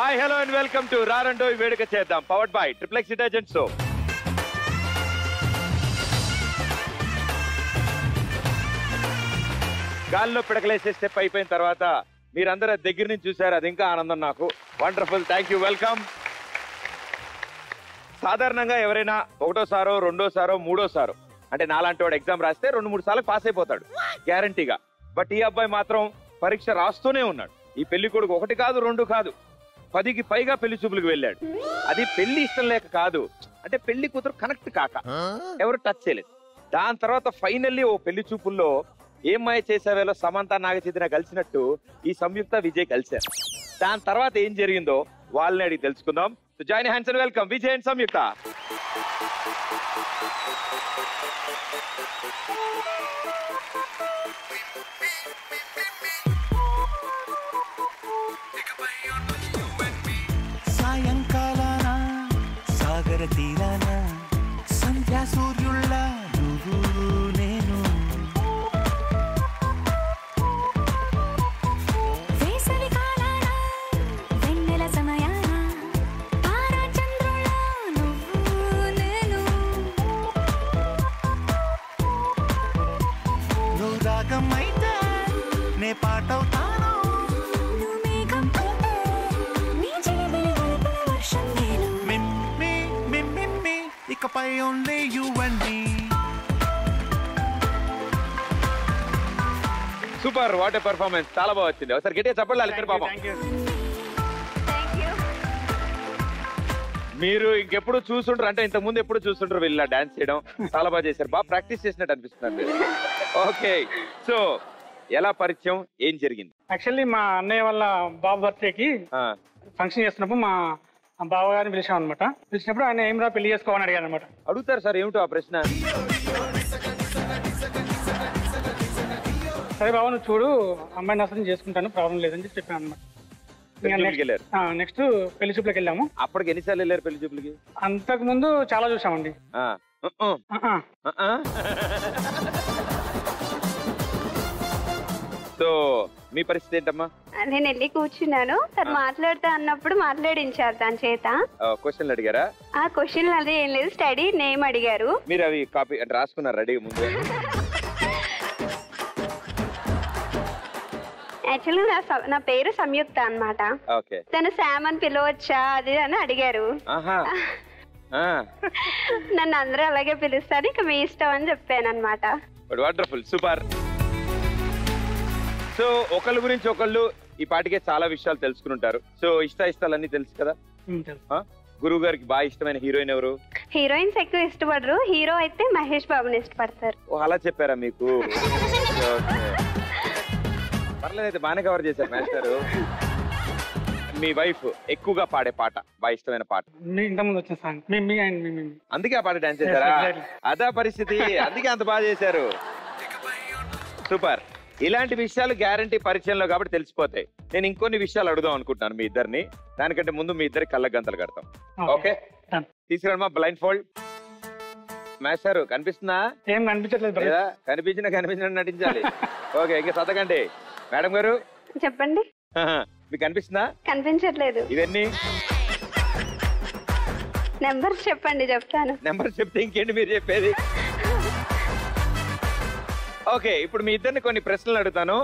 Hi hello and welcome to రారండో వేడుక చేద్దాం powered by Triplex detergent soap. గాల్లో పిడకలేసే స్టెప్ అయిపోయిన తర్వాత మీరందరూ దగ్గర నుంచి చూసారు, అది ఇంకా ఆనందం నాకు. Wonderful, thank you, welcome. సాధారణంగా ఎవరైనా ఒకటోసారో రెండోసారో మూడోసారో అంటే నాలాంటి వాడు ఎగ్జామ్ రాస్తే 2-3 సార్లు పాస్ అయిపోతాడు గ్యారంటీగా. బట్ ఈ అబ్బాయి మాత్రం పరీక్ష రాస్తూనే ఉన్నాడు. ఈ పెళ్లి కొడుకు 1 కాదు 2 కాదు 10కి పైగా పెళ్లి చూపులకు వెళ్ళాడు. అది పెళ్లి ఇష్టం లేక కాదు, అంటే పెళ్లి కూతురు కనెక్ట్ కాక ఎవరు టచ్ చేయలేదు. దాని తర్వాత ఫైనల్లీ ఓ పెళ్లి చూపుల్లో ఏం మాయ చేసేవేలో సమంత నాగచైతన్య కలిసినట్టు ఈ సంయుక్త విజయ్ కలిశారు. దాని తర్వాత ఏం జరిగిందో వాళ్ళని అడిగి తెలుసుకుందాం. So join hands and welcome Vijay and Samyuktha. సాయంకాలాన సాగర తీరాన సంధ్యా సూర్యుళ్ళ నువ్వు నేను వేసవి కాలాన వెన్నెల సమయాన తారా చంద్రుళ్ళ నువ్వు నేను నువ్వు రాగం అయితే నే పాటవుతాను నువ్వు మేఘం అయితే నీ చిలిపిలి వలపుల వర్షం నేను మిమ్మి మిమ్మి ఇకపై only you and me. Super, what a performance, చాలా బాగా వచ్చింది. ఒకసారి గట్టిగా చెప్పాలి ఇక్కడ పాపం. మీరు ఇంకెప్పుడు చూసుంటారు, అంటే ఇంతకు ముందు ఎప్పుడు చూసుంటారు వీళ్ళ డాన్స్ చేయడం. చాలా బాగా చేశారు, బాగా ప్రాక్టీస్ చేసినట్టు అనిపిస్తున్నారు మీరు. ఓకే, సో ఎలా పరిచయం, ఏం జరిగింది? యాక్చువల్లీ మా అన్నయ్య వాళ్ళ బాబు బర్త్డేకి ఫంక్షన్ చేస్తున్నప్పుడు మా బావగారిని పిలిచాం అనమాట. పిలిచినప్పుడు ఆయన ఏం రా పెళ్లి చేసుకోవాలని అడిగారు అనమాట. అడుగుతారు సార్, ఏమిటో ఆ ప్రశ్న? సరే బాబు నువ్వు చూడు, అమ్మాయిని అసలు చేసుకుంటాను, ప్రాబ్లం లేదని చెప్పి చెప్పాను అనమాట. నెక్స్ట్ పెళ్లి చూపులకు వెళ్ళాము. అప్పటికి ఎన్నిసార్లు వెళ్ళారు పెళ్లి చూపులకి? అంతకు ముందు చాలా చూసామండి. సో మీ పరిస్థితి ఏంటమ్మా? నేను వెళ్ళి కూర్చున్నాను, తను మాట్లాడుతా అన్నప్పుడు మాట్లాడించారు దాని చేత. క్వశ్చన్లు అడిగారా? ఆ క్వశ్చన్లు అదే ఏం లేదు, స్టడీ నేమ్ అడిగారు. మీరు అవి కాపీ అంటే రాసుకున్నారు రెడీ ముందు? యాక్చువల్గా నా పేరు సంయుక్త అన్నమాట. తను శామ్ అని పిలవచ్చా అది అని అడిగారు. నన్ను అందరూ అలాగే పిలుస్తారు, ఇక మీ ఇష్టం అని చెప్పాను అనమాట. Wonderful, super. సో ఒకళ్ళ గురించి ఒకళ్ళు ఈ పాటికే చాలా విషయాలు తెలుసుకుని ఉంటారు. సో ఇష్టాలన్నీ తెలుసు కదా. గురువు గారికి బాగా ఇష్టమైన హీరోయిన్ ఎవరు? హీరోయిన్స్ ఎక్కువ ఇష్టపడరు, హీరో అయితే మహేష్ బాబుని ఇష్టపడతారు. అలా చెప్పారా మీకు? పర్లేదైతే బాగానే కవర్ చేశారు మాస్టర్. మీ వైఫ్ ఎక్కువగా పాడే పాట, బాగా ఇష్టమైన పాట? ఇంతకుముందు వచ్చిన సాంగ్ మిమ్మీ అండ్ మిమ్మీ. అందుకే ఆ పాట డాన్స్ చేశారా? అదా పరిస్థితి, అందుకే అంత బాగా చేశారు. సూపర్. ఇలాంటి విషయాలు గ్యారంటీ పరిచయంలో కాబట్టి తెలిసిపోతాయి. నేను ఇంకొన్ని విషయాలు అడుగుదాం అనుకుంటున్నాను మీ ఇద్దరిని. దానికంటే ముందు మీ ఇద్దరికి కళ్ళ గంతలు కడతాం. ఓకే, తీసుకురామ్మా బ్లైండ్ ఫోల్డ్. మాస్టర్ కనిపిస్తుందా? ఏం కనిపించట్లేదు. కనిపించినట్టు నటించాలి. ఓకే, ఇంకా చదకండి. మేడం గారు చెప్పండి. మీకు కనిపిస్తుందా? కనిపించట్లేదు. ఇవన్నీ నెంబర్ చెప్పండి, చెప్తాను. నెంబర్ చెప్తే ఇంకేంటి మీరు చెప్పేది? ఓకే, ఇప్పుడు మీ ఇద్దరిని కొన్ని ప్రశ్నలు అడుగుతాను,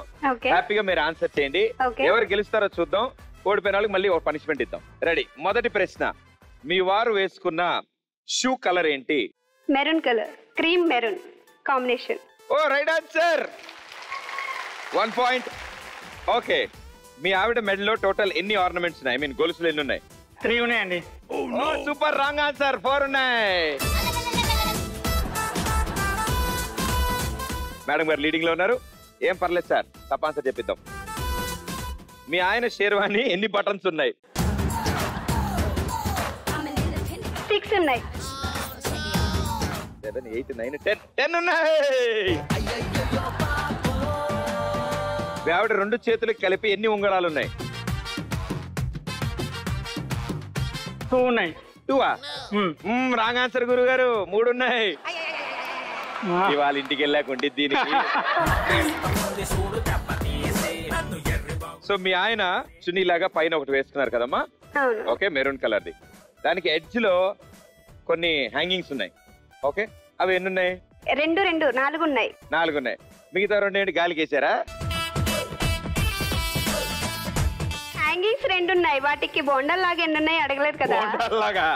హ్యాపీగా మీరు ఆన్సర్ చేయండి. ఎవరు గెలుస్తారో చూద్దాం. ఓడిపోయిన వాళ్ళకి మళ్ళీ ఒక పనిష్మెంట్ ఇద్దాం. రెడీ? మొదటి ప్రశ్న, మీ వారు వేసుకున్న షూ కలర్ ఏంటి? Maroon colour, cream maroon combination. ఓ రైట్ ఆన్సర్, 1 పాయింట్. ఓకే, మీ ఆవిడ మెడలో టోటల్ ఎన్ని ఆర్నమెంట్స్ ఉన్నాయి? ఐ మీన్ గొలుసులు ఎన్ని ఉన్నాయి? 3 ఉన్నాయండి. సూపర్, రాంగ్ ఆన్సర్, 4 ఉన్నాయి. మేడం గారు లీడింగ్ లో ఉన్నారు. ఏం పర్లేదు సార్, తప్ప ఆన్సర్ చెప్పిద్దాం. మీ ఆయన షేర్వాణి ఎన్ని బటన్స్ ఉన్నాయి? 6 ఉన్నాయి. 7, 8, 9, 10 ఉన్నాయి. మీ ఆవిడ 2 చేతులకు కలిపి ఎన్ని ఉంగరాలు ఉన్నాయి? 2 ఉన్నాయి. 2ఆ? రాంగ్ ఆన్సర్ గురువు గారు, 3 ఉన్నాయి. ఇవాళ ఇంటికి వెళ్ళాక ఉండిద్ది దీనికి. సో మీ ఆయన చున్నీలాగా పైన ఒకటి వేసుకున్నారు కదమ్మా, ఓకే, మెరూన్ కలర్ది. దానికి ఎడ్జ్ లో కొన్ని హ్యాంగింగ్స్ ఉన్నాయి. ఓకే, అవి ఎన్ని ఉన్నాయి? 4 ఉన్నాయి. 4 ఉన్నాయి. మిగతా 2 ఏంటి, గాలికి వేసారా? హ్యాంగింగ్స్ 2 ఉన్నాయి. వాటికి బోండాల్ లాగా ఎన్ని ఉన్నాయి అడగలేదు కదా. లాగా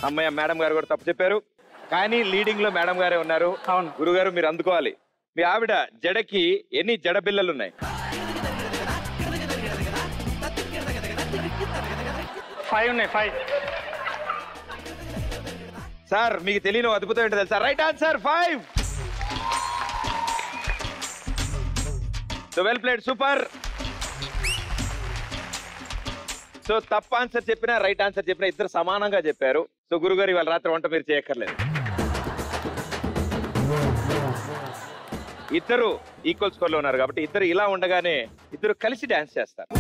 అమ్మయ్య, మేడం గారు కూడా తప్పు చెప్పారు. కానీ లీడింగ్ లో మేడం గారే ఉన్నారు. గురుగారు మీరు అందుకోవాలి. మీ ఆవిడ జడకి ఎన్ని జడ బిల్లలు ఉన్నాయి? 5 ఉన్నాయి. 5. సార్ మీకు తెలియని అద్భుతం ఏంటో తెలుసా? Right answer 5. So well played, super. So తప్పు ఆన్సర్ చెప్పినా రైట్ ఆన్సర్ చెప్పినా ఇద్దరు సమానంగా చెప్పారు. సో గురుగారు ఇవాళ రాత్రి వంట మీరు చేయక్కర్లేదు. ఇద్దరు ఈక్వల్ స్కోర్ లో ఉన్నారు కాబట్టి ఇద్దరు ఇలా ఉండగానే ఇద్దరు కలిసి డాన్స్ చేస్తారు.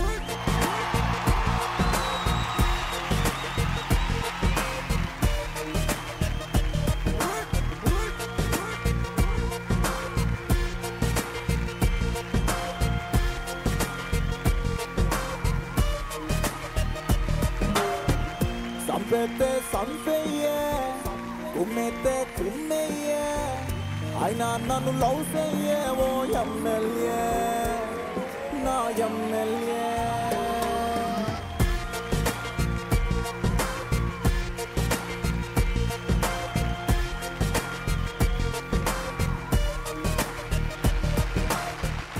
సంపేతే సంపేయే, కుమ్మేతే కుమ్మేయే, అయినా నన్ను లవ్ చెయ్యే ఓ ఎమ్మెల్యే, నా ఎమ్మెల్యే.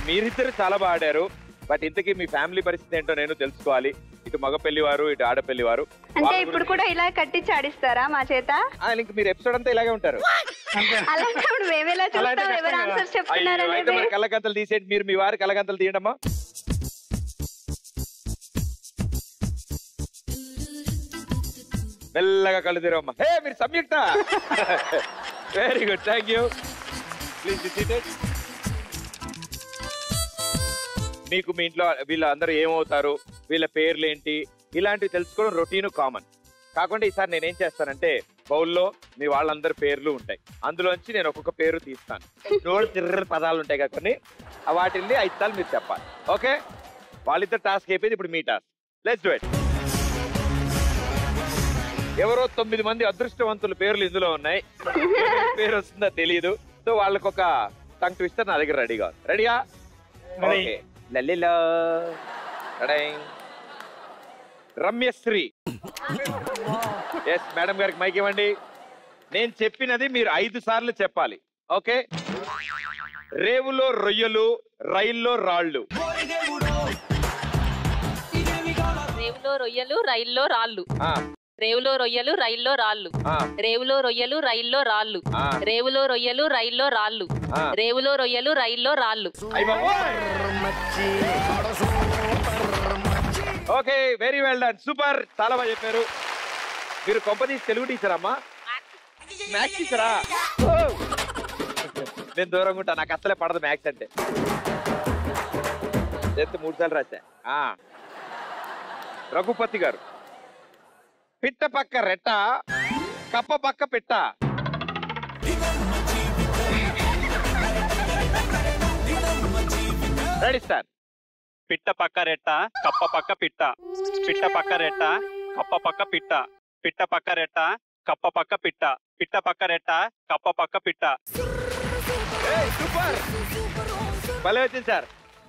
మీరిద్దరు చాలా బాగా ఆడారు. బట్ ఇంతకీ మీ ఫ్యామిలీ పరిస్థితి ఏంటో నేను తెలుసుకోవాలి. ఇటు మగ పెళ్లివారు, ఇటు ఆడపెళ్లివారు. అంటే ఇప్పుడు కూడా ఇలా కట్టించి ఆడిస్తారా మా చేత? ఇంక మీరు ఎపిసోడ్ అంతా ఇలాగే ఉంటారు. అలాంటప్పుడు మేమేలా చూస్తాం ఎవరు ఆన్సర్ చెప్తున్నారు అయితే మరి కళ్ళగంతలు తీసేయండి. మీరు మీ వారి కళ్ళగంతలు తీయండమ్మా. మెల్లగా కళ్ళు తీరమ్మా. హే మీరు Samyuktha. Very good, thank you. Please be seated. మీకు మీ ఇంట్లో వీళ్ళందరూ ఏమవుతారు, వీళ్ళ పేర్లు ఏంటి, ఇలాంటివి తెలుసుకోవడం రొటీన్ కామన్. కాకుండా ఈసారి నేనేం చేస్తానంటే బౌల్లో మీ వాళ్ళందరి పేర్లు ఉంటాయి. అందులోంచి నేను ఒక్కొక్క పేరు తీస్తాను. నోడు తిర్ర పదాలు ఉంటాయి కదా కొన్ని, వాటిల్ని 5 సార్లు మీరు చెప్పాలి. ఓకే, వాళ్ళిద్దరు టాస్క్ అయిపోయింది. ఇప్పుడు మీ టాస్క్. Let's do it. ఎవరో 9 మంది అదృష్టవంతుల పేర్లు ఇందులో ఉన్నాయి. పేరు వస్తుందో తెలియదు. సో వాళ్ళకి ఒక టంగ్ ట్విస్టర్ నా దగ్గర రెడీగా. రెడీగా? ఓకే. లలిలో రమ్యశ్రీ. ఎస్, మేడం గారికి మైక్ ఇవ్వండి. నేను చెప్పినది మీరు 5 సార్లు చెప్పాలి. ఓకే. రేవులో రొయ్యలు, రైల్లో రాళ్ళు. రేవులో రొయ్యలు, రైల్లో రాళ్ళు. రేవులో రొయ్యలు, రైల్లో రాళ్ళు. రేవులో రొయ్యలు, రైల్లో రాళ్ళు. రేవులో రొయ్యలు, రైల్లో రాళ్ళు. రేవులో రొయ్యలు, రైల్లో రాళ్ళు. Okay, very well done, super. చాలా బాగా చెప్పారు. మీరు కొంపదీసి తెలుగు టీచర్ అమ్మా? మ్యాథ్స్ టీచరా? నేను దూరంగా ఉంటా, నాకు అసలే పడదు మ్యాథ్స్ అంటే. 3 సార్లు రాశా. రఘుపతి గారు. పిట్ట పక్క రెట్ట, కప్ప పక్క పిట్ట. Ready sir. పిట్ట పక్క రెట్ట, కప్ప పక్క పిట్ట. పిట్ట పక్క రెట్ట, కప్ప పక్క పిట్ట. పిట్ట పక్క రెట్ట, కప్ప పక్క పిట్ట. పిట్ట పక్క రెట్ట, కప్ప పక్క పిట్ట. సూపర్, భలే వచ్చింది సార్.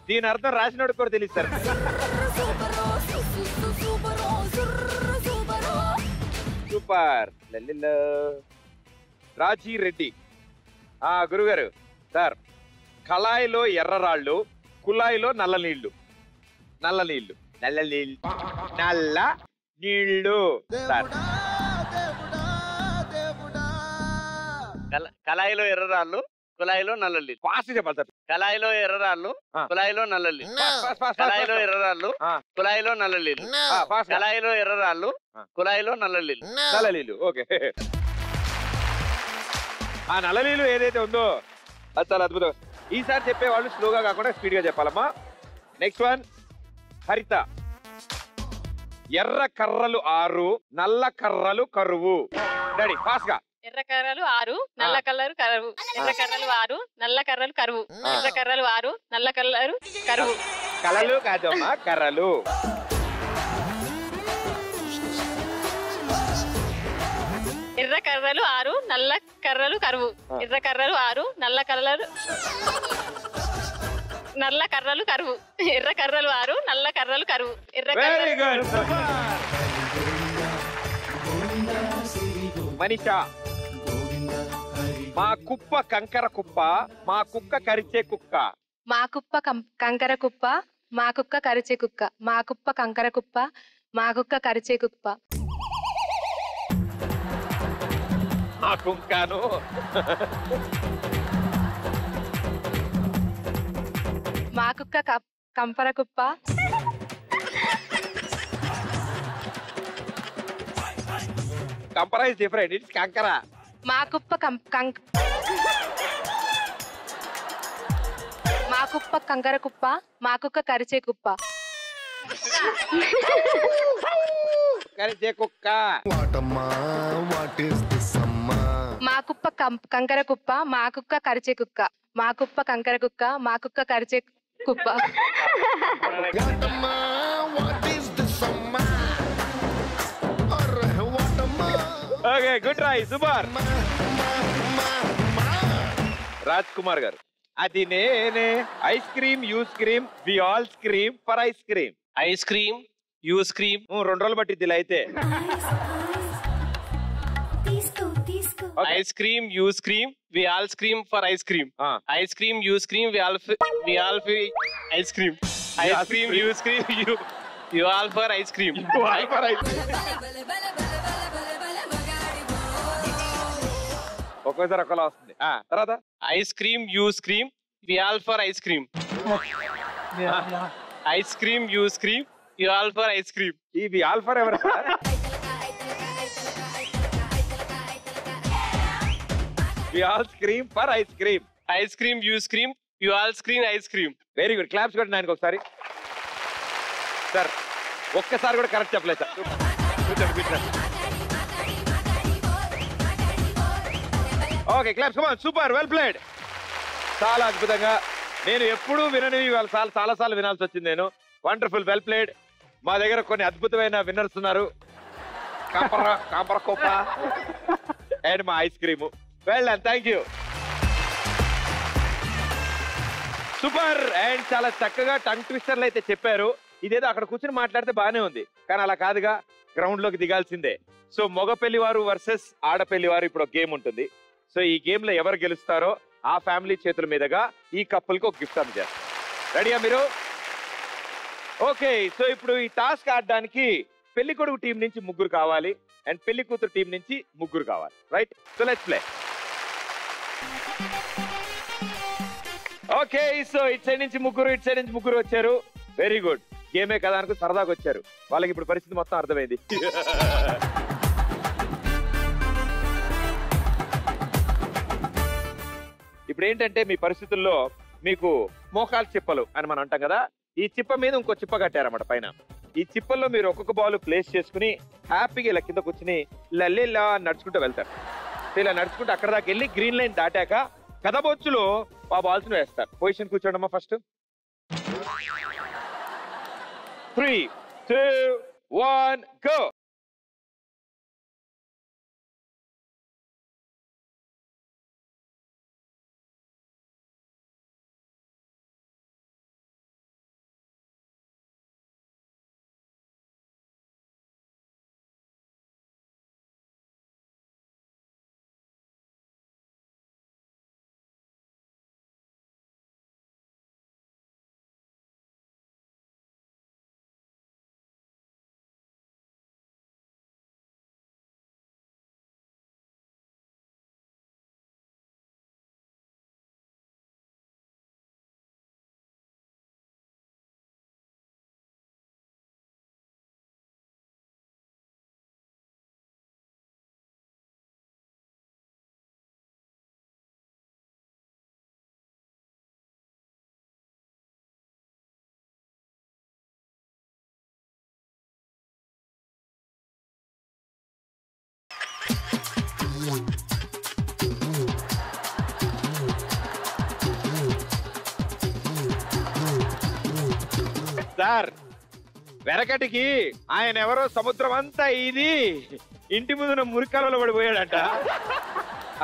దీని అర్థం రాసినోడు కూడా తెలియదు సార్. సూపర్. రాజీ రెడ్డి. గురుగారు సార్, కళాయిలో ఎర్రరాళ్ళు, కుళాయిలో నల్ల నీళ్లు. నల్ల నీళ్లు, నల్ల నీళ్లు, నల్ల నీళ్లు సార్. కళాయిలో ఎర్రరాళ్ళు, కుళాయిలో నల్ల నీళ్లు. ఫాస్ట్ చెప్పాలి సార్. కళాయిలో ఎర్రరాళ్ళు, కుళాయిలో నల్ల నీళ్లు. కళాయిలో ఎర్రరాళ్ళు, కుళాయిలో నల్ల నీళ్లు. కళాయిలో ఎర్రరాళ్ళు, కుళాయిలో నల్ల నీళ్లు. నల్ల నీళ్లు. ఓకే. ఆ నల్ల నీళ్లు ఏదైతే ఉందో అది చాలా అద్భుతం. ఈసారి చెప్పేవాళ్ళు స్లోగా కాకుండా స్పీడ్ గా చెప్పాలమ్మా. నెక్స్ట్ వన్, హరిత. ఎర్ర కర్రలు 6, నల్ల కర్రలు కరువు. రెడీ, ఫాస్ట్ గా. ఎర్ర కర్రలు 6, నల్ల కర్రలు కరువు. ఎర్ర కర్రలు 6, నల్ల కర్రలు కరువు. ఎర్ర కర్రలు 6, నల్ల కర్రలు కరువు. కలలు కాదమ్మా కర్రలు. ఎర్ర కర్రలు 6 నల్ల కర్రలు కరువు. ఎర్ర కర్రలు 6 నల్ల కర్రలు కరువు. ఎర్ర కర్రలు 6 నల్ల కర్రలు కరువు. ఎర్ర వెరీ గుడ్. మనీషా, మా కుప్ప కంకర కుప్ప, మా కుక్క కరిచే కుక్క. మా కుప్ప కంకర కుప్ప, మా కుక్క కరిచే కుక్క. మా కుప్ప కంకర కుప్ప, మా కుక్క కరిచే కుప్ప. మా కుక్కను మా కుక్క కంపర కుప్ప. కంపరా ఇస్ డిఫరెంట్, ఇట్స్ కంకర. మా కుప్ప మా కుప్ప కంకర కుప్ప, మా కుక్క కరిచే కుప్ప. కరిచే కుక్క. మా కుప్ప కంకర కుప్ప, మా కుక్క కరిచే కుక్క. మా కుప్ప కంకర కుక్క, మా కుక్క కరిచే కుప్ప. Okay, good try, super. Raj Kumar గారు, అది నేనే. Ice cream you scream we all scream for ice cream. Ice cream you scream. 2 రోజులు పట్టిద్ది ఇలా అయితే. Ice cream you scream we all scream for ice cream. Ice cream you scream we all ice cream. Ice cream you scream you all for ice cream. ఒక్కోసారి ఒకలా వస్తుంది. తర్వాత ice cream you scream we all for ice cream. Ice cream you scream you all for ice cream. ఇవి all for ఎవరు? We all scream for ice cream. Ice cream you scream you all scream ice cream. Very good. Claps కొట్టండి ఆయనకు ఒకసారి. Sir ఒక్కసారి కూడా correct చెప్పలేదు sir. Okay, claps. Come on, super, well played. చాలా అద్భుతంగా. నేను ఎప్పుడూ వినని చాలా సార్లు వినాల్సి వచ్చింది నేను. Wonderful, well played. మా దగ్గర కొన్ని అద్భుతమైన విన్నర్స్ ఉన్నారు. కాంపర కోప అండ్ మా ice cream. Well done, thank you. Super. And చాలా చక్కగా టంగ్ ట్విస్టర్లు అయితే చెప్పారు. ఇదేదో అక్కడ కూర్చొని మాట్లాడితే బానే ఉంది, కానీ అలా కాదుగా, గ్రౌండ్ లోకి దిగాల్సిందే. సో మగ పెళ్లివారు వర్సెస్ ఆడపెళ్లివారు ఇప్పుడు ఒక గేమ్ ఉంటుంది. సో ఈ గేమ్ లో ఎవరు గెలుస్తారో ఆ ఫ్యామిలీ చేతుల మీదుగా ఈ కపుల్ కి ఒక గిఫ్ట్ అందజేస్తారు. రెడీయా మీరు? ఓకే, సో ఇప్పుడు ఈ టాస్క్ ఆడడానికి పెళ్లి కొడుకు టీం నుంచి 3 కావాలి అండ్ పెళ్లి కూతురు టీం నుంచి 3 కావాలి. Right? So let's play. Okay, so ఇటు సైడ్ నుంచి 3, ఇటు సైడ్ నుంచి 3 వచ్చారు. Very good. గేమే కదా అనుకు సరదాగా వచ్చారు. వాళ్ళకి ఇప్పుడు పరిస్థితి మొత్తం అర్థమైంది. ఇప్పుడు ఏంటంటే మీ పరిస్థితుల్లో మీకు మోకాలు చిప్పలు అని మనం అంటాం కదా, ఈ చిప్ప మీద ఇంకో చిప్ప కట్టారన్నమాట పైన. ఈ చిప్పల్లో మీరు ఒక్కొక్క బాల్ ప్లేస్ చేసుకుని హ్యాపీగా ఇలా కింద కూర్చుని ఇలా నడుచుకుంటూ వెళ్తారు. ఇలా నడుచుకుంటూ అక్కడ దాకా వెళ్ళి గ్రీన్ లైన్ దాటాక కథబొచ్చులో ఆ బాల్స్ వేస్తారు. పొజిషన్ కూర్చోండమ్మా ఫస్ట్. 3, 2, 1, go. సార్ వెనకటికి ఆయన ఎవరో సముద్రం అంతా ఇది ఇంటి ముందున మురికాలలో పడిపోయాడంట.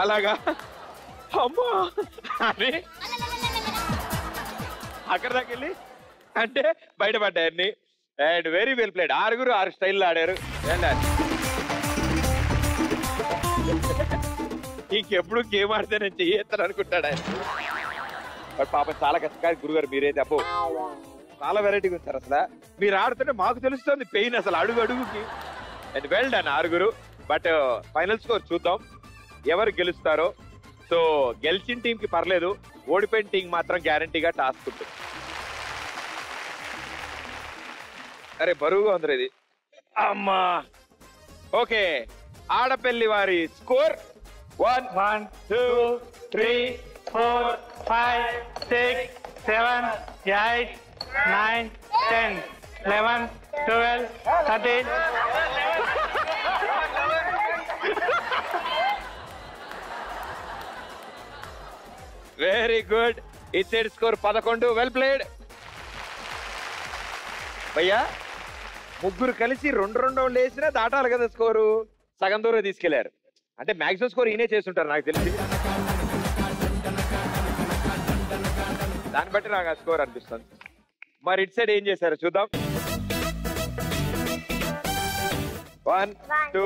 అలాగా అమ్మా అని అక్కడ దాకా వెళ్ళి అంటే బయటపడ్డాయన్ని. And very well played. 6 స్టైల్లో ఆడారు. ఇంకెప్పుడు గేమ్ ఆడితే నేను చెయ్యేస్తాను అనుకుంటాడు ఆయన. బట్ పాపం చాలా కష్టకారి గురుగారు. మీరైతే అబ్బో చాలా వెరైటీగా ఉంటారు అసలు. మీరు ఆడుతుంటే మాకు తెలుస్తుంది పెయిన్ అసలు అడుగు అడుగుకి. And well done 6. But final score చూద్దాం ఎవరు గెలుస్తారో. సో గెలిచిన టీం కి పర్లేదు, ఓడిపోయిన టీం మాత్రం గ్యారంటీగా టాస్క్ ఉంటుంది. అరే బరువుగా ఉంది ఇది. అమ్మా ఓకే. ఆడపల్లి వారి score 1 2 3 4 5 6 7 8 9 10 11 12 13. Very good. It side score 11. Well played భయ్యా. ముగ్గురు కలిసి 2 రౌండ్లు వేసినా దాటాలి కదా స్కోరు. సగం దూరం తీసుకెళ్లారు అంటే మాక్సిమం స్కోర్ ఈయనే చేస్తుంటారు నాకు తెలిసి. దాన్ని బట్టి నాకు ఆ స్కోర్ అనిపిస్తుంది. మరి ఇట్ సైడ్ ఏం చేశారు చూద్దాం. 1 2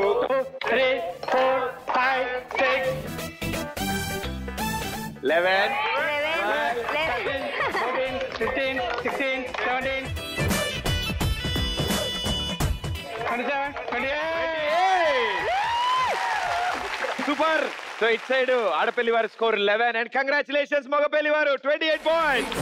3 4 5 6 11 14 15 16 17 27 28. Super. So it side Adapalli వారి స్కోర్ 11 అండ్ కంగ్రాచులేషన్స్ మగపల్లి వారు 28 పాయింట్స్.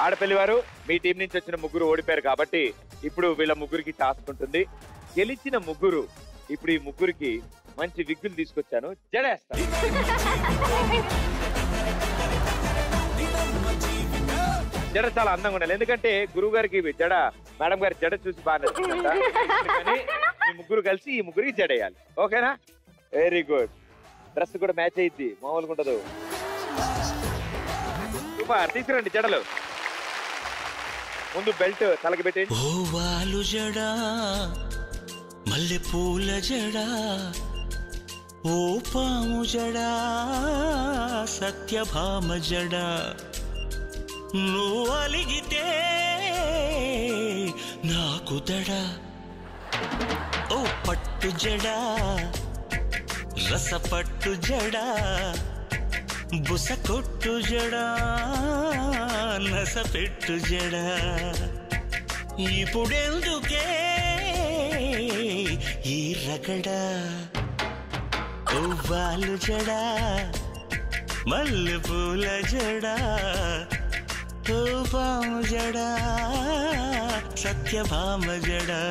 ఆడపల్లి వారు మీ టీం నుంచి వచ్చిన ముగ్గురు ఓడిపోయారు కాబట్టి ఇప్పుడు వీళ్ళ ముగ్గురికి టాస్క్ ఉంటుంది. గెలిచిన ముగ్గురు ఇప్పుడు ఈ ముగ్గురికి మంచి విగ్గులు తీసుకొచ్చాను, జడేస్తాను. జడ చాలా అందంగా ఉండాలి, ఎందుకంటే గురువు గారికి జడ మేడం గారి జడ చూసి బాగా నచ్చిందంట. అందుకని ఈ ముగ్గురు కలిసి ఈ ముగ్గురికి జడేయాలి. ఓకేనా? Very good. డ్రెస్ కూడా మ్యాచ్ అయ్యిద్ది, మామూలుగా ఉండదు. సూపర్. తీసుకురండి జడలు. ముందు బెల్ట్ తలకి పెట్టండి. ఓవాలు జడా మల్లె పూల జడా ఓ పాము జడా సత్యభామ జడా నువ్వు అలిగితే నాకు దడా ఓ పట్టు జడా రసపట్టు జడా బుస కొట్టు జడా నస పెట్టు జడా ఇప్పుడెందుకే ఈ రగడా ఓ వాలు జడా మల్లె పూల జడా ఓ పాము జడా సత్యభామ జడా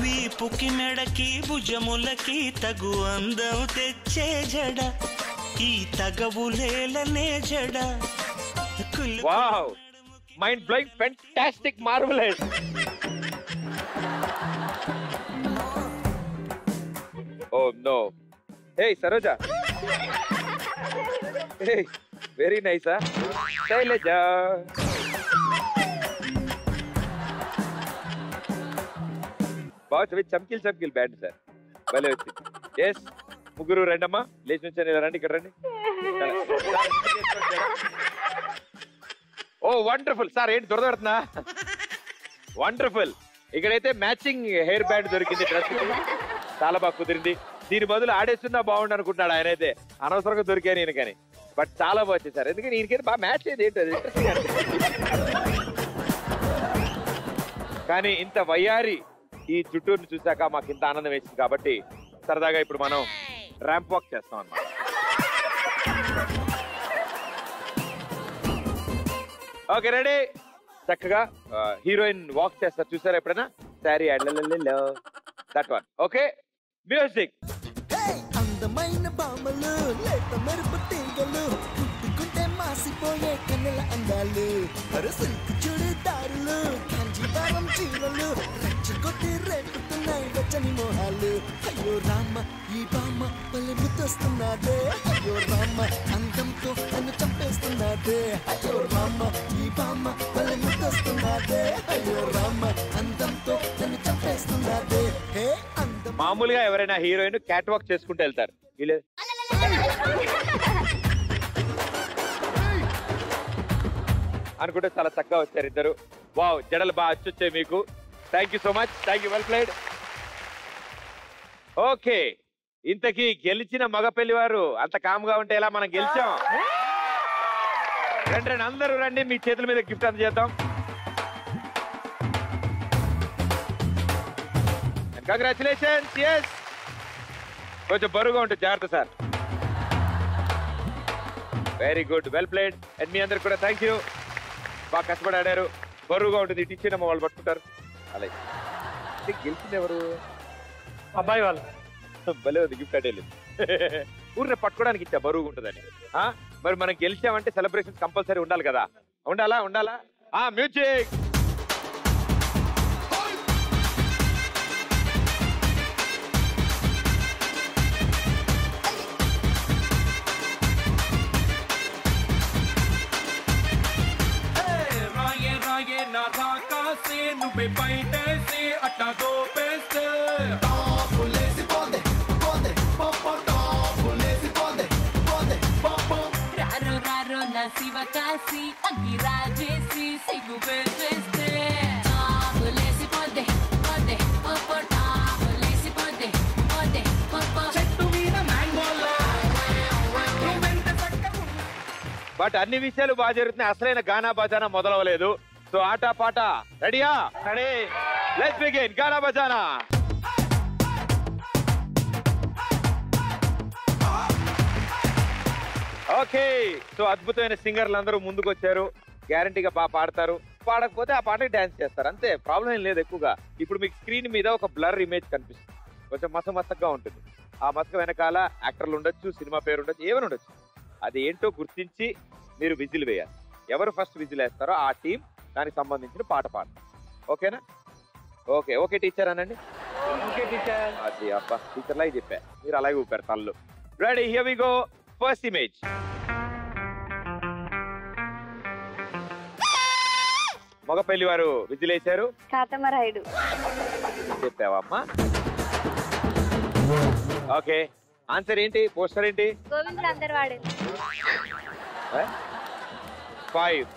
వీపుకి మెడకి భుజములకి తగు అందం తెచ్చే జడ ఈ తగవులేలనే జడ. Wow, mind blowing, fantastic, marvellous. Oh no. Hey Saroja, hey very nice. Shailaja, బాగా చమ్కిల్ చమ్కిల్ బ్యాండ్ సార్, భలే వచ్చింది. ఎస్, ముగ్గురు రండమ్మా, లేచి నుంచి రండి, ఇక్కడ రండి. ఓ వండర్ఫుల్ సార్, ఏంటి దొరదడుతున్నా? వండర్ఫుల్. ఇక్కడైతే మ్యాచింగ్ హెయిర్ బ్యాండ్ దొరికింది, డ్రెస్ చాలా బాగా కుదిరింది. దీని బదులు ఆడేస్తున్నా బాగుండు అనుకుంటున్నాడు ఆయన అయితే, అనవసరంగా దొరికాను ఈయన కానీ. బట్ చాలా బాగా వచ్చేసారు, ఎందుకంటే ఈయనకైతే బాగా మ్యాచ్ అయ్యేది ఏంటో ఇంట్రెస్టింగ్. కానీ ఇంత వయ్యారి ఈ చుట్టూరుని చూసాక మాకు ఇంత ఆనందం వేసింది కాబట్టి సరదాగా ఇప్పుడు మనం ర్యాంప్ వాక్ చేస్తాం అన్నమాట. Okay ready? చక్కగా హీరోయిన్ వాక్ చేస్తారు, చూసారా ఎప్పుడైనా? శారీ అడ్లలో దట్ వన్. Okay, music. అందమైన బామలు లేత మెరుపు తీగలు కుట్టుకుంటే మాసిపోయే కన్నెల అందాలు సిల్క్ చుడిదారులు కాంజీవరం చీరలు రెచ్చగొట్టి రేపుతున్నాయి వెచ్చని మోహాలు. అయ్యో రామ ఈ బామ్మ పల్లె ముద్దొస్తున్నాడే, అయ్యో రామ అందంతో నన్ను చంపేస్తున్నాడే, అయ్యో రామ ఈ బామ్మ పల్లె ముద్దొస్తున్నాడే, అయ్యో రామ అందంతో నన్ను చంపేస్తున్నాడే. హే అందం. మామూలుగా ఎవరైనా హీరోయిన్ క్యాట్ వాక్ చేసుకుంటూ వెళ్తారు, వీళ్ళు అనుకుంటే చాలా చక్కగా వచ్చారు ఇద్దరు. వావ్, జడలు బాగా వచ్చొచ్చాయి మీకు. Thank you so much, thank you, well played. Okay, ఇంతకీ గెలిచిన మగ పెళ్లి వారు అంత కామ్గా ఉంటే ఎలా? మనం గెలిచాం. రండి రండి, అందరూ రండి, మీ చేతుల మీద గిఫ్ట్ అందజేద్దాం. కంగ్రాచులేషన్స్. ఎస్, కొంచెం బరువుగా ఉంటుంది, జాగ్రత్త sir. Very good, well played. And మీ అందరికి కూడా థ్యాంక్ యూ. బాగా కష్టపడి ఆడారు. బరువుగా ఉంటుంది, ఇటు ఇచ్చేనమ్మా, వాళ్ళు పట్టుకుంటారు. అలాగే గెలిచింది ఎవరు? అబ్బాయి వాళ్ళు. భలే ఉంది, గిఫ్ట్ అడే ఊరిని పట్టుకోవడానికి ఇచ్చా, బరువుగా ఉంటుందని. మరి మనం గెలిచామంటే సెలబ్రేషన్ కంపల్సరీ ఉండాలి కదా. ఉండాలా? ఉండాలా? మ్యూజిక్. నువ్వే బయటేసి అట్టా దోపేస్తే రారో రారో నా శివ కాసి అగ్గి రాజేసి సిగ్గు పెట్టేస్తే టాపులేసిపోతే పోతే పోపో టాపులేసిపోతే పోతే పోపో చెట్టు మీద మ్యాంగోలా. బట్ అన్ని విషయాలు బాగా జరుగుతున్నాయి, అసలైన గానా బజానా మొదలవలేదు. సో ఆట పాట రెడీయా? Ready, let's begin. గానా బజానా. ఓకే, సో అద్భుతమైన సింగర్లు అందరూ ముందుకు వచ్చారు. గ్యారంటీగా బాగా పాడతారు. పాడకపోతే ఆ పాటకి డాన్స్ చేస్తారు, అంతే. ప్రాబ్లం ఏం లేదు ఎక్కువగా. ఇప్పుడు మీకు స్క్రీన్ మీద ఒక బ్లర్ ఇమేజ్ కనిపిస్తుంది, కొంచెం మసమసగా ఉంటుంది. ఆ మసక వెనకాల యాక్టర్లు ఉండొచ్చు, సినిమా పేరు ఉండొచ్చు, ఏమైనా ఉండొచ్చు. అది ఏంటో గుర్తించి మీరు విజిల్ వేయాలి. ఎవరు ఫస్ట్ విజిల్ వేస్తారో ఆ టీం దానికి సంబంధించిన పాట పాడతారు. ఓకేనా? ఓకే ఓకే టీచర్ అనండి. Okay teacher. అది అబ్బా, టీచర్ లాగా చెప్పా, మీరు అలాగే ఊపారు తల్లు. Ready, here we go. First image. మగ పెళ్లి వారు విజిల్ వేశారు. కాటమరాయుడు. చెప్పావమ్మా. ఓకే, ఆన్సర్ ఏంటి? పోస్టర్ ఏంటి? గోవిందుడు అందరు వాడే. 5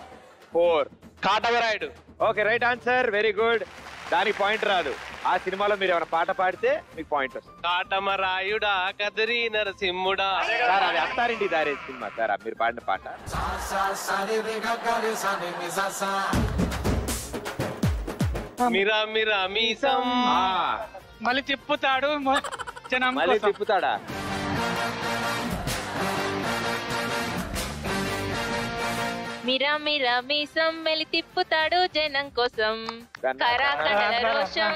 4 Katamarayudu. Okay, right answer, very good. దానికి పాయింట్ రాదు. ఆ సినిమాలో మీరు ఏమైనా పాట పాడితే మీకు పాయింట్ వస్తుంది. కాటమరాయుడా కదిరి నరసింహుడా. సార్ అది అత్తారింటి దారే సినిమా సార్, మీరు పాడిన పాట. మిరా మిరా మీసం మళ్ళీ తిప్పుతాడు జనం మళ్ళీ కోసం. తిప్పుతాడా? మిరా మిరా మీసం మెలి తిప్పుతాడు జనం కోసం, కరాకడల రోషం.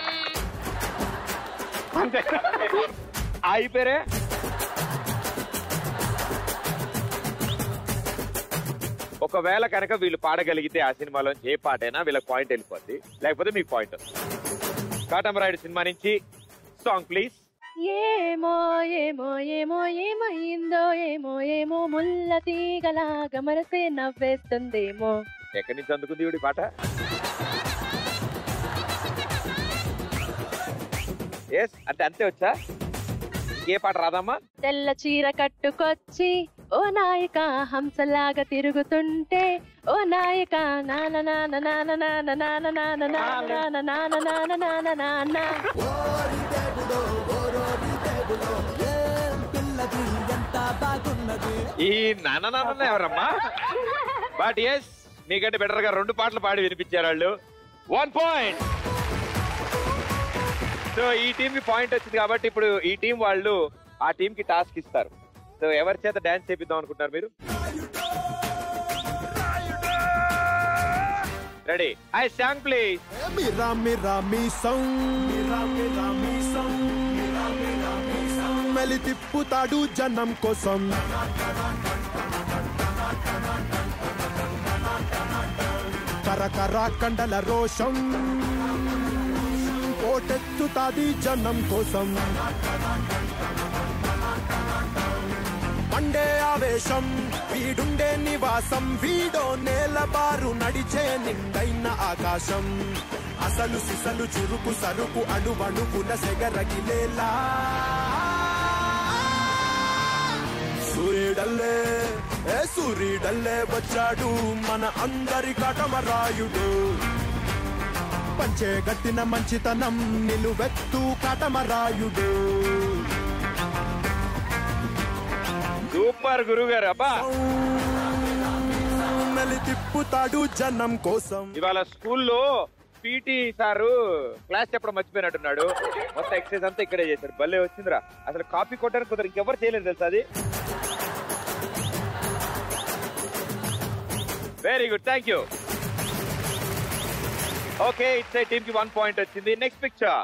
అయిపోయారే. ఒకవేళ కనుక వీళ్ళు పాడగలిగితే ఆ సినిమాలో ఏ పాటైనా వీళ్ళకి పాయింట్ వెళ్ళిపోద్ది, లేకపోతే మీకు పాయింట్ వస్తుంది. కాటమరాయుడు సినిమా నుంచి సాంగ్ ప్లీజ్. ఏమో ఏమో ఏమో ఏమైందో ఏమో ఏమో ముల్ల తీగలాగా మనసే నవ్వేస్తుందేమో. ఎక్కడి నుంచి అందుకుంది ఈవిడి పాట? ఎస్ అంటే అంతే వచ్చా? ఏ పాట రాదమ్మా? తెల్ల చీర కట్టుకొచ్చి ఓ నాయక హంసలాగా తిరుగుతుంటే ఓ నాయక నాన నాన నాన నాన నాన నాన నాన నాన నాన నాన నాన. ఈ నాన్న ఎవరమ్మా? బట్ ఎస్, మీకంటే బెటర్ గా 2 పాటలు పాడి వినిపించారు వాళ్ళు. 1 పాయింట్. సో ఈ టీం కి పాయింట్ వచ్చింది కాబట్టి ఇప్పుడు ఈ టీం వాళ్ళు ఆ టీం కి టాస్క్ ఇస్తారు. సో ఎవరి చేత డాన్స్ చేపిద్దాం అనుకుంటున్నారు మీరు? Ready? I song please. Mira, mira mi son, mira, mira mi son. మెలి తిప్పుతాడు జనం కోసం కరకర కండల రోషం పోటెత్తుతాది జనం కోసం మండే ఆవేశం వీడుండే నివాసం వీడో నేలబారు నడిచే నిండైన ఆకాశం అసలు సిసలు చురుకు సరుకు అణువణుకున సెగరగిలేలా సూర్యుడల్లే వచ్చాడు మన అందరి కాటమరాయుడు పంచే గట్టిన మంచితనం నిలువెత్తు కాటమరాయుడు సూపర్ గురుగారు అబ్బా మెలి తిప్పుతాడు జనం కోసం ఇవాళ స్కూల్లో పీటీ సారు క్లాస్ చెప్పడం మర్చిపోయినట్టున్నాడు మొత్తం ఎక్సర్సైజ్ అంతా ఇక్కడే చేశారు భలే వచ్చిందిరా అసలు కాపీ కొట్టడానికి కుదరు ఇంకెవరు చేయలేదు తెలుసా అది very good thank you okay it's team కి 1 పాయింట్ వచ్చింది నెక్స్ట్ పిక్చర్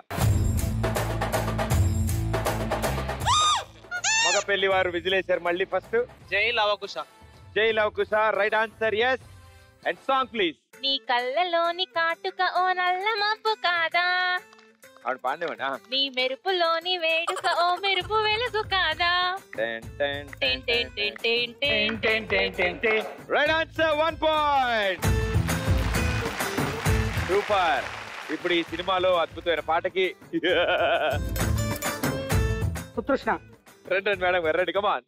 మగ పెళ్లి వారు విజిలేశారు మళ్ళీ first Jai Lavakusa right answer yes and song please నీ కళ్ళలోని కాటుక ఓ నల్ల మబ్బు కాదా అవును పాండేవండి నీ మెరుపులోని వేడుక ఓ మెరుపు వెలుగు కాదా రైట్ ఆన్సర్ 1 పాయింట్ సూపర్ ఇప్పుడు ఈ సినిమాలో అద్భుతమైన పాటకి సుతృష్ణ రండి మేడం రెడీ కమాన్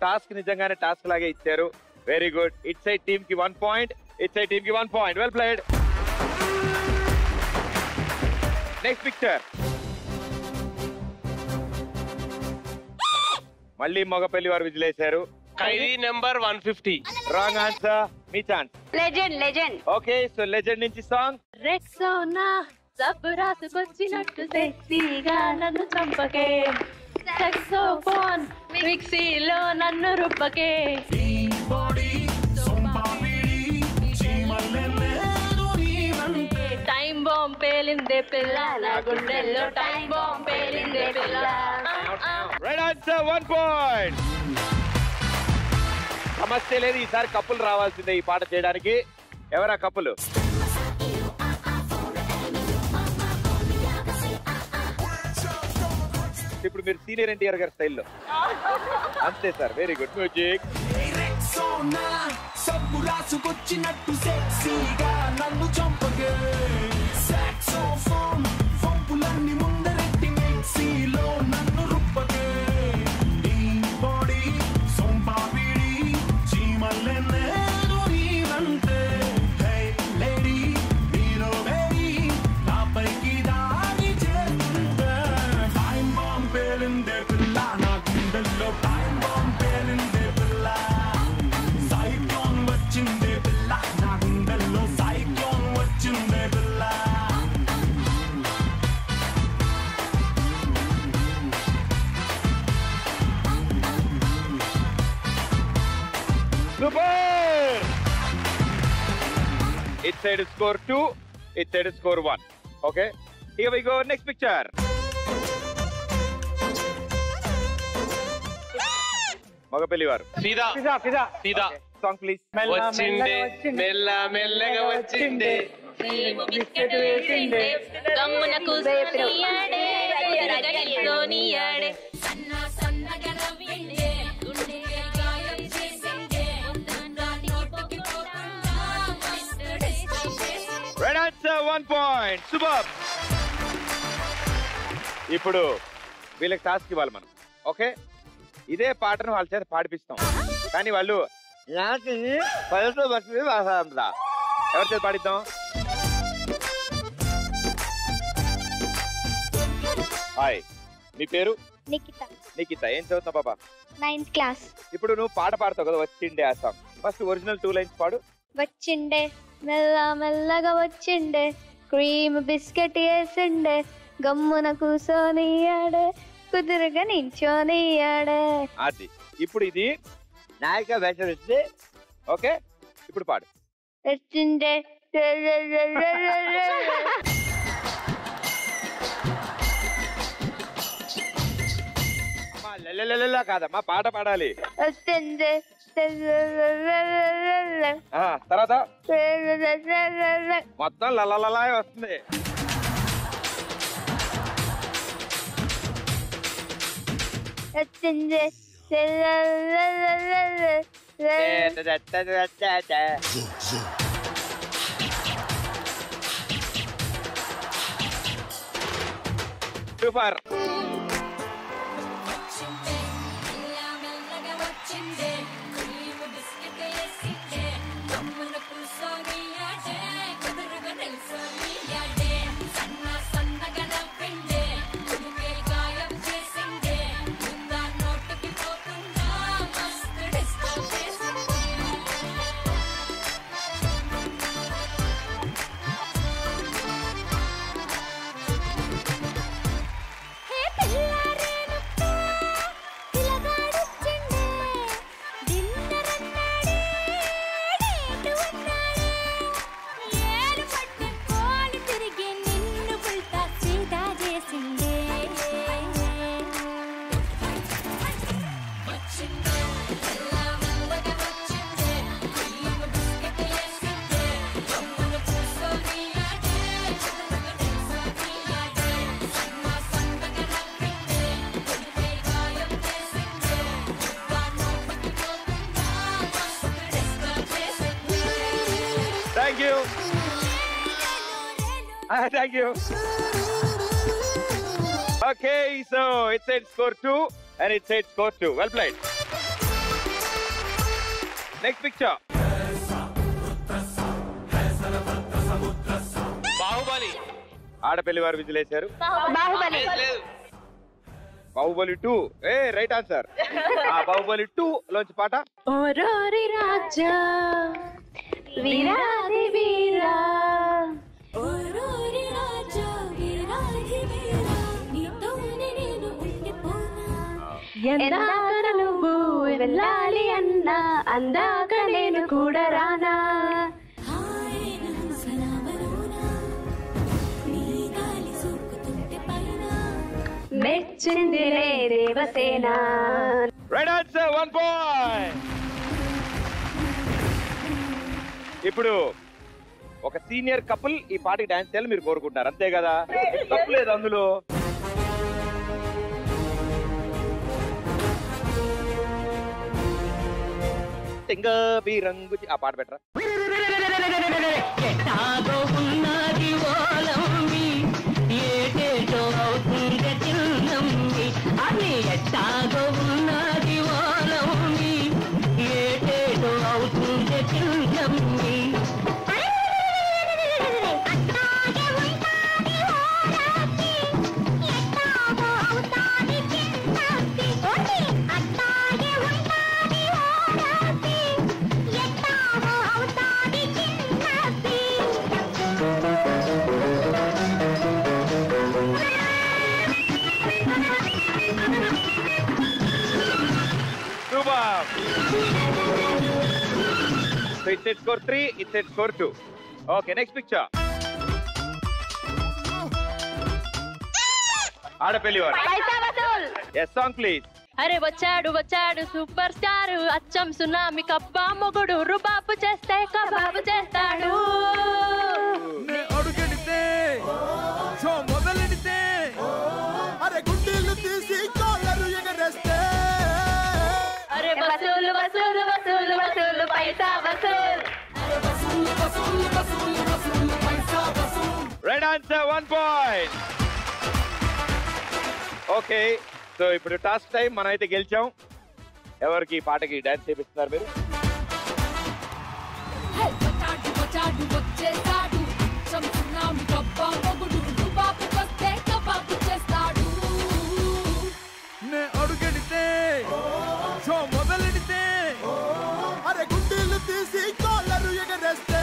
టాస్క్ నిజంగానే టాస్క్ లాగే ఇచ్చారు very good it's side team కి 1 పాయింట్ ఇట్స్ సైడ్ టీమ్ కి 1 point well played next picture మళ్ళీ మగ పెళ్లి వారు విజిలేశారు ఖైదీ నెంబర్ 150 రాంగ్ ఆన్సర్ మీ chance legend okay so legend నుంచి సాంగ్ రెక్సోనా సబ్బు రాసుకొచ్చినట్టు సెక్సీగా నన్ను చంపకే సెక్సోఫోన్ మిక్సీలో నన్ను రుబ్బకే టైం బాంబ్ పేలిందే పిల్ల నా గుండెల్లో టైం బాంబ్ పేలిందే పిల్ల రైట్ ఆన్సర్ 1 పాయింట్ సమస్య లేదు ఈసారి కప్పులు రావాల్సిందే ఈ పాట చేయడానికి ఎవరా కప్పులు ఇప్పుడు మీరు సీనియర్ ఎన్టీఆర్ గారి స్టైల్లో అంతే సార్ వెరీ గుడ్ మ్యూజిక్ సబ్బు రాసుకొచ్చినట్టు సెక్సీగా నన్ను చంపగే సాక్సోఫోన్ ఫంపులన్నీ ముందరెట్టి మిక్సీలో నన్ను రుప్పగే నీ బాడీ సొంపాపిడి చీమల్లెన్నే నీవంతే హే లేడీ హీరో బేబీ నాపైకి దాడి చేస్తుంటే టైం బాంబ్ పేలిందే పిల్ల నా గుండెల్లో టైం బాంబ్ పేలిందే పిల్ల సైక్లోన్ వచ్చిందే పిల్ల నా గుండెల్లో సైక్లోన్ వచ్చిందే పిల్ల super it side score 2 it side score 1 okay Here we go. Next picture. మగపెల్లి వారు. ఫిదా ఫిదా ఫిదా ఫిదా సాంగ్ ప్లీజ్. వచ్చిండే మెల్ల మెల్లగా వచ్చిండే బిస్కెట్ వేసిండే గమ్మున కూసోనియాడే గడిలోనియాడే సన్న సన్నగా నవ్విండే గుండెకి గాయం చేసిండే నోటికి పోకుండా మస్తు డిస్టర్బ్ చేసిండే. Red answer 1 point. Superb. ఇప్పుడు వీళ్ళకి టాస్క్ ఇవ్వాలి మనం. ఓకే, ఇదే పాటను వాళ్ళ చేత పాడిపిస్తాం. కానీ వాళ్ళు ఎవరి చేత పాడిద్దాం? హాయ్, మీ పేరు? నిఖిత. నిఖిత, ఏం చదువుతున్నావు పాపా? 9th class. ఇప్పుడు నువ్వు పాట పాడతావు కదా, వచ్చిండే ఆ సాంగ్. ఫస్ట్ ఒరిజినల్ 2 లైన్స్ పాడు. వచ్చిండే మెల్ల మెల్లగా వచ్చిండే క్రీమ్ బిస్కెట్ వేసిండే గమ్మున కూసోనియాడే కుదురుగా నించోనియాడే. అది ఇప్పుడు ఇది నాయక వెంటనే వస్తే. ఓకే, ఇప్పుడు పాడు. వచ్చిండే లెల్లెల్లెల్లా కాదమ్మా, పాట పాడాలి. వచ్చిండే తర్వాత మొత్తం లలలలా వస్తుంది. వచ్చిండే super. Thank you. Thank you. Okay, so it said score 2 and it said score 2. Well played. Next picture. Baahubali. ఆడపల్లి వారు విజిలేశారు. బాహుబలి. బాహుబలి 2. Right answer. బాహుబలి 2 లోంచి పాట. ఓరోరి రాజా వీరాది వీరా ఓరోరి రాజా వీరాది వీరా నీతోనే నేను ఉండిపోనా ఎందాక నువ్వు వెళ్ళాలి అన్నా అందాక నేను కూడా రానా హాయనా సలామలోనా నీ గాలి సోకుతుంటే పైన మెచ్చిందిలే దేవసేన. Right answer 1 point. ఇప్పుడు ఒక సీనియర్ కపుల్ ఈ పాటకి డాన్స్ చేయాలి మీరు కోరుకుంటున్నారు, అంతే కదా? తప్పులేదు అందులో. రంగు ఆ పాట పెట్టరా. So it said score 3, it said score 2. Okay, next picture. ఆడపెళ్లి వారు. Yes song please. అరే వచ్చాడు వచ్చాడు సూపర్ స్టార్, అచ్చం సునామి కప్పా మొగుడు, రుబాబు చేస్తే కబాబు చేస్తాడు. అడుగెడితే మొదలెడితే అరే గుండెలు తీసి కాలరు ఎగరేస్తే, అరే వసూలు వసూలు వసూలు వసూలు పైసా వసూలు. Right answer 1 point. Okay, so ఇప్పుడు టాస్క్ టైం. మనం అయితే గెలిచాం. ఎవరికి ఈ పాటకి డాన్స్ చేపిస్తున్నారు మీరు? అడుగెడితే మొదలెడితే అరే గుండెలు తీసి కాలరు ఎగరేస్తే,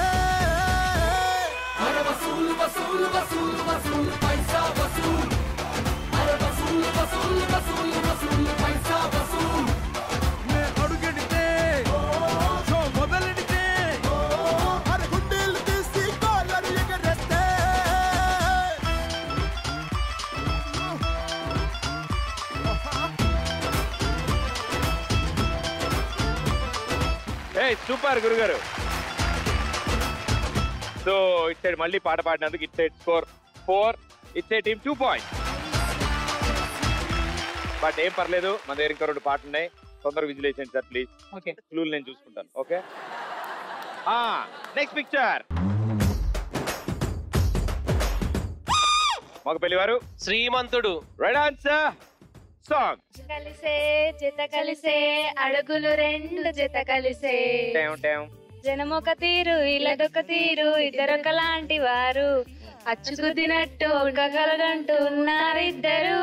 అరే వసూలు వసూలు వసూలు వసూలు పైసా వసూలు, అరే వసూలు వసూలు వసూలు వసూలు పైసా వసూలు. అడుగెడితే మొదలెడితే అరే గుండెలు తీసి కాలరు ఎగరేస్తే. సూపర్ గురుగారు. సో ఇట్ సైడ్ మళ్ళీ పాట పాడినందుకు it side score 4, it side team 2 points. But ఏం పర్లేదు, మన దగ్గర ఇంకా 2 పాటలు ఉన్నాయి. తొందరగా విజిల్ వేసేయండి సార్ ప్లీజ్. ఓకే, క్లూలు నేను చూసుకుంటాను. Okay, next picture. మగ పెళ్లివారు శ్రీమంతుడు. Right answer. సాంగ్. కలిసే జత కలిసే అడుగులు 2 జత కలిసే, జనమొక తీరు ఇల్లదొక తీరు ఇద్దరొక లాంటి వారు, అచ్చుకుదినట్టు ఒక కలగంటూ ఉన్నారిద్దరు.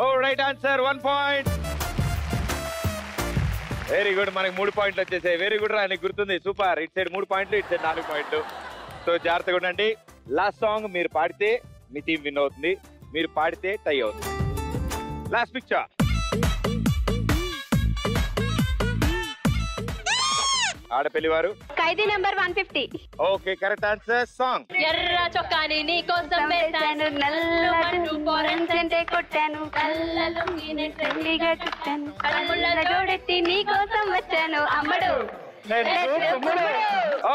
Oh right answer 1 point. Very good. మనకి 3 పాయింట్లు వచ్చేసాయి. వెరీ గుడ్ రా, నీకు గుర్తుంది. సూపర్. ఇట్ సైడ్ 3 పాయింట్లు, ఇట్ సైడ్ 4 పాయింట్లు. సో జాగ్రత్తగా ఉండండి. లాస్ట్ సాంగ్ మీరు పాడితే మీ టీం విన్ అవుతుంది, మీరు పాడితే టై అవుతుంది. Last picture. ఆడపెళ్లివారు. Khaidi number 150. Okay, correct answer. Song. ఎర్ర చొక్కాని నీ కోసం వేశాను, నల్లమంటూ పోరంటే కొట్టాను, కళ్ళ లుంగిని ట్రెండీగా చుట్టాను, కళ్ళ జోడెత్తి నీ కోసం వచ్చాను అమ్మడు.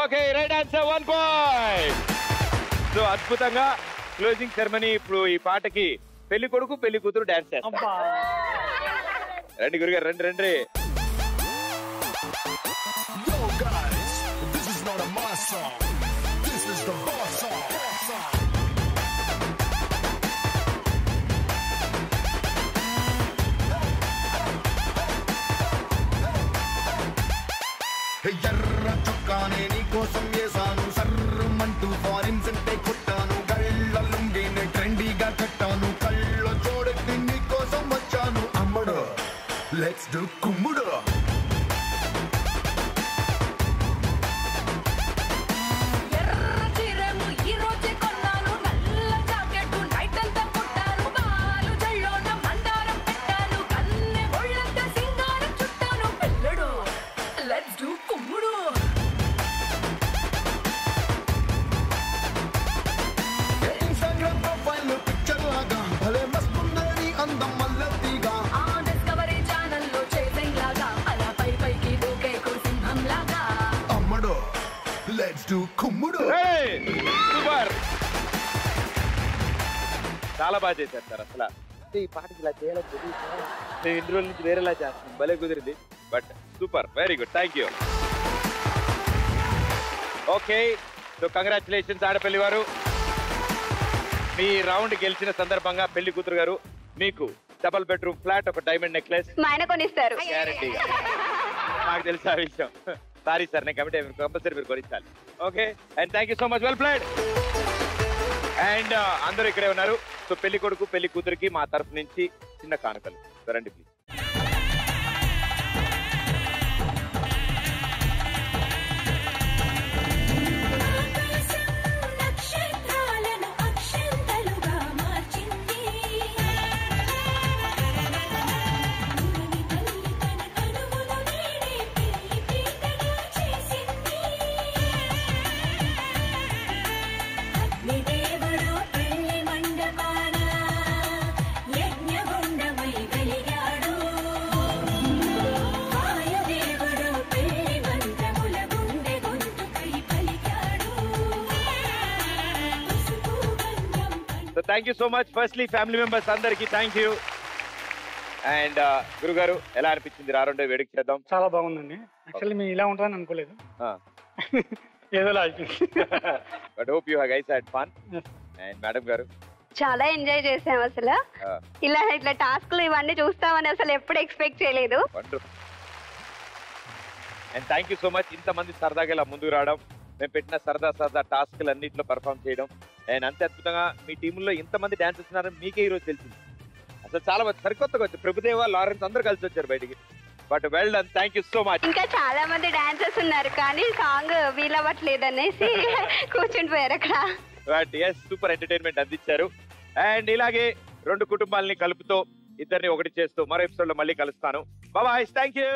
Okay, right answer 1 point. So అద్భుతంగా క్లోజింగ్ సెరమనీ. ఇప్పుడు ఈ పాటకి పెళ్లి కొడుకు పెళ్లి కూతురు డాన్స్ చేస్తారు. రండి గురుగారు, రండి రండి. Yo guys, this is not a my song. This is the boss song. ఎర్ర చొక్కానే నీ కోసం వేసాను, సర్రమంటూ ఫారిన్స్ అంటే కొట్టాను, కళ్ళ లుంగిని ట్రెండీగా కట్టాను, కళ్ళ చూడెత్తి నీ కోసం వచ్చాను అమ్మడు. లెట్స్ డు కుమ్ముడు. సూపర్. చాలా బాగా చేశారు సార్. అసలు ఈ పాటకి ఇలా చేయాలని తెలియదు, నేను ఇన్ని రోజుల నుంచి వేరేలా చేస్తున్నాను. భలే కుదిరింది. But super, very good, thank you. Okay, so congratulations ఆడపల్లి వారు. మీ రౌండ్ గెలిచిన సందర్భంగా పెళ్లి కూతురు గారు మీకు డబుల్ బెడ్రూమ్ ఫ్లాట్, ఒక డైమండ్ నెక్లెస్ మా ఆయన కొనిస్తారు. గ్యారంటీగా. నాకు తెలుసు ఆ విషయం. సారీ సార్, నేను కమిటీ కంపల్సరీ మీరు కొనిస్తాను. Okay, and thank you so much. Well played. And అందరూ ఇక్కడే ఉన్నారు. సో పెళ్లి కొడుకు పెళ్లి కూతురికి మా తరఫు నుంచి చిన్న కానుకలు. రండి ప్లీజ్. దేవుడు పెళ్లి మండపాన thank you so much. Firstly family members అందరికి థ్యాంక్ యూ. అండ్ గురుగారు ఎలా అనిపించింది రారుండే వేడుక చేద్దాం? చాలా బాగుందండి. యాక్చువల్లీ మేము ఇలా ఉంటుందని అనుకోలేదు. ఏదోలా అయిపోయింది. But hope you guys had fun. And madam గారు? చాలా ఎంజాయ్ చేసాం. అసలు ఇట్లా టాస్క్లు ఇవన్నీ చూస్తామని అసలు ఎప్పుడు ఎక్స్పెక్ట్ చేయలేదు. And thank you so much. ఇంతమంది సరదాగా ఇలా ముందుకు రావడం, మేము పెట్టిన సరదా టాస్క్లు అన్నింటిలో పర్ఫామ్ చేయడం, అండ్ అంతే అద్భుతంగా మీ టీంలో ఇంతమంది డాన్సర్స్ ఉన్నారని మీకే ఈరోజు తెలిసింది. అసలు చాలా సరికొత్తగా వచ్చి ప్రభుదేవ, లారెన్స్ అందరూ కలిసి వచ్చారు బయటికి. But well done, thank you so much. ఇంకా చాలా మంది డాన్సర్స్ ఉన్నారు కానీ సాంగ్ వీలవ్వట్లేదు అనేసి కూర్చుని పోయారు అక్కడ. బట్ ఎస్, సూపర్ ఎంటర్టైన్మెంట్ అందించారు. అండ్ ఇలాగే రెండు కుటుంబాలని కలుపుతూ ఇద్దరిని ఒకటి చేస్తూ మరో ఎపిసోడ్ లో మళ్ళీ కలుస్తాను. Bye, thank you.